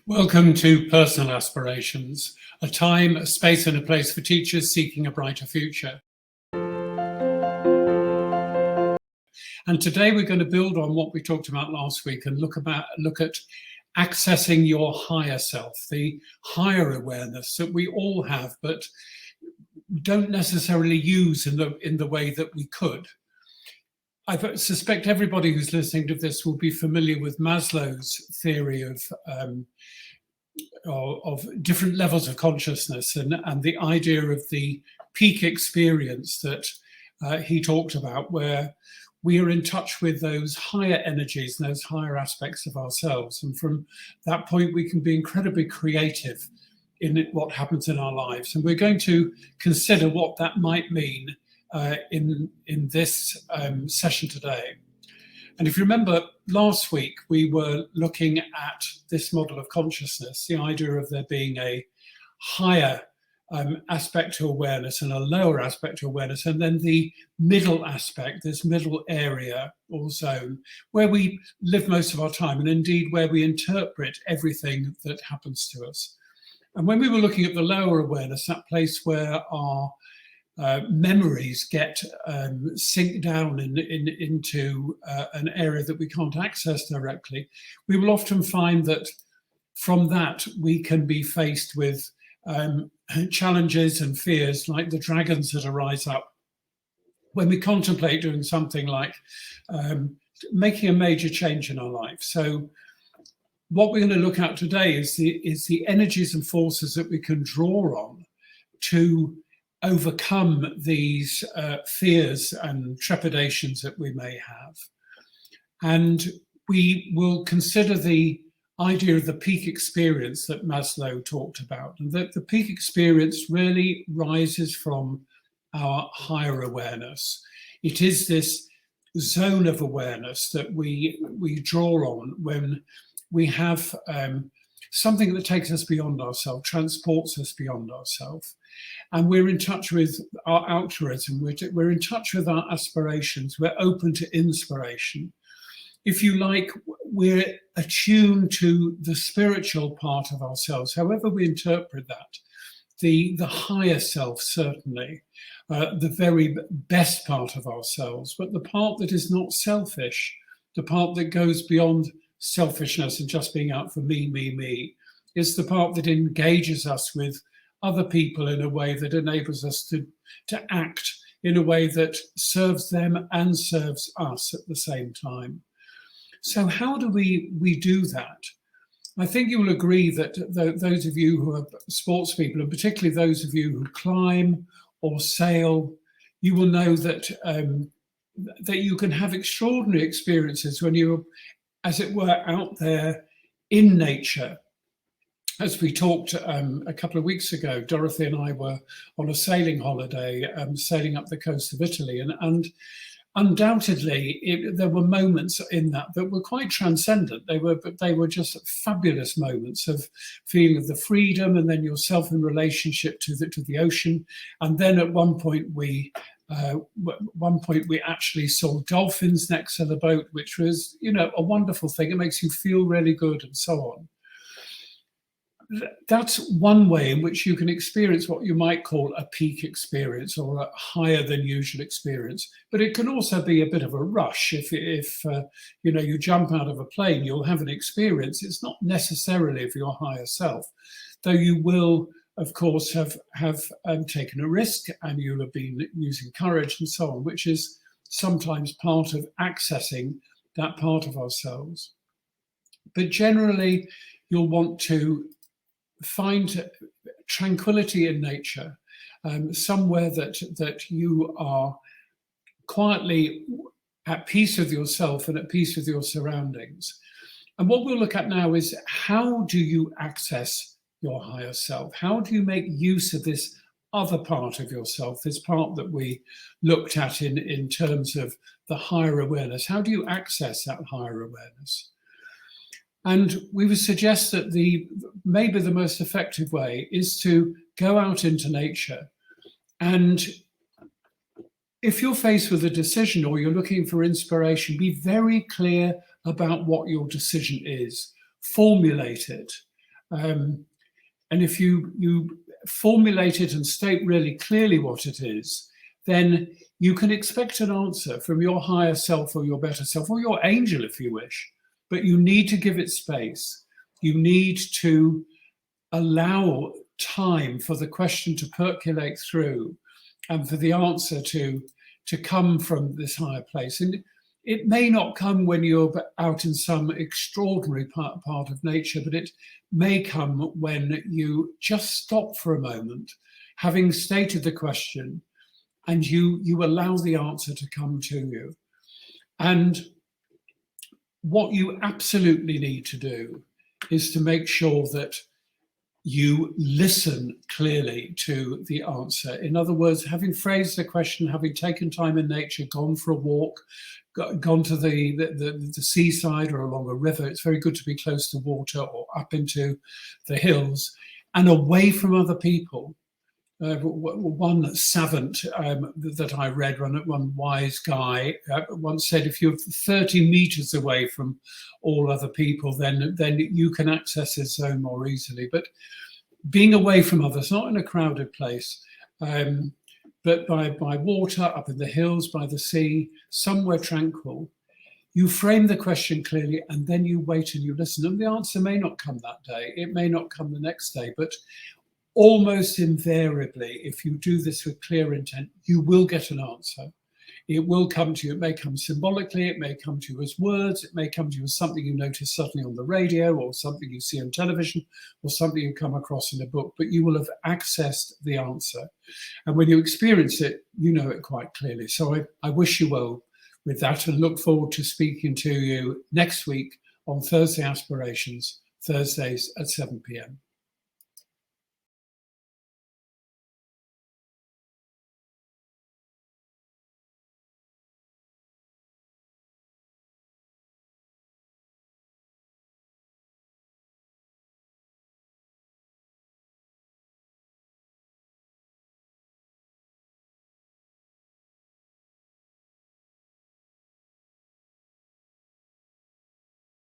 Welcome to Personal Aspirations, a time, a space and a place for teachers seeking a brighter future. And today we're going to build on what we talked about last week and look at accessing your higher self, the higher awareness that we all have, but don't necessarily use in the way that we could. I suspect everybody who's listening to this will be familiar with Maslow's theory of different levels of consciousness and the idea of the peak experience that he talked about, where we are in touch with those higher energies and those higher aspects of ourselves. And from that point, we can be incredibly creative in what happens in our lives. And we're going to consider what that might mean in this session today. And if you remember, last week we were looking at this model of consciousness, the idea of there being a higher aspect to awareness and a lower aspect to awareness, and then the middle aspect, this middle area or zone, where we live most of our time, and indeed where we interpret everything that happens to us. And when we were looking at the lower awareness, that place where our memories get sink down into an area that we can't access directly, we will often find that from that we can be faced with challenges and fears like the dragons that arise up when we contemplate doing something like making a major change in our life. So what we're going to look at today is the energies and forces that we can draw on to overcome these fears and trepidations that we may have. And we will consider the idea of the peak experience that Maslow talked about, and that the peak experience really rises from our higher awareness. It is this zone of awareness that we draw on when we have something that takes us beyond ourselves, transports us beyond ourselves. And we're in touch with our altruism, we're in touch with our aspirations, we're open to inspiration. If you like, we're attuned to the spiritual part of ourselves, however we interpret that, the higher self, certainly, the very best part of ourselves, but the part that is not selfish, the part that goes beyond selfishness and just being out for me, is the part that engages us with other people in a way that enables us to act in a way that serves them and serves us at the same time. So how do we do that? I think you will agree that those of you who are sports people, and particularly those of you who climb or sail, you will know that that you can have extraordinary experiences when you're, as it were, out there in nature. As we talked a couple of weeks ago, Dorothy and I were on a sailing holiday, sailing up the coast of Italy, and undoubtedly there were moments in that were quite transcendent. They were just fabulous moments of feeling of the freedom, and then yourself in relationship to the ocean. And then at one point we actually saw dolphins next to the boat, which was, a wonderful thing. It makes you feel really good, and so on. That's one way in which you can experience what you might call a peak experience or a higher than usual experience. But it can also be a bit of a rush. If you jump out of a plane, you'll have an experience. It's not necessarily of your higher self, though you will, of course, have taken a risk, and you'll have been using courage and so on, which is sometimes part of accessing that part of ourselves. But generally, you'll want to find tranquility in nature, somewhere that you are quietly at peace with yourself and at peace with your surroundings. And what we'll look at now is, how do you access your higher self? How do you make use of this other part of yourself, this part that we looked at in terms of the higher awareness? How do you access that higher awareness? And we would suggest that maybe the most effective way is to go out into nature. And if you're faced with a decision or you're looking for inspiration, be very clear about what your decision is. Formulate it. And if you formulate it and state really clearly what it is, then you can expect an answer from your higher self or your better self or your angel if you wish. But you need to give it space. You need to allow time for the question to percolate through and for the answer to come from this higher place. And it may not come when you're out in some extraordinary part of nature, but it may come when you just stop for a moment, having stated the question, and you allow the answer to come to you. And what you absolutely need to do is to make sure that you listen clearly to the answer. In other words, having phrased the question, having taken time in nature, gone for a walk, gone to the seaside or along a river. It's very good to be close to water or up into the hills and away from other people. One savant that I read, one wise guy, once said, if you're 30 meters away from all other people, then you can access his zone more easily. But being away from others, not in a crowded place, but by water, up in the hills, by the sea, somewhere tranquil, you frame the question clearly and then you wait and you listen. And the answer may not come that day. It may not come the next day, but almost invariably, if you do this with clear intent, you will get an answer. It will come to you. It may come symbolically. It may come to you as words. It may come to you as something you notice suddenly on the radio or something you see on television or something you come across in a book, but you will have accessed the answer. And when you experience it, you know it quite clearly. So I wish you well with that and look forward to speaking to you next week on Thursday Aspirations, Thursdays at 7 p.m.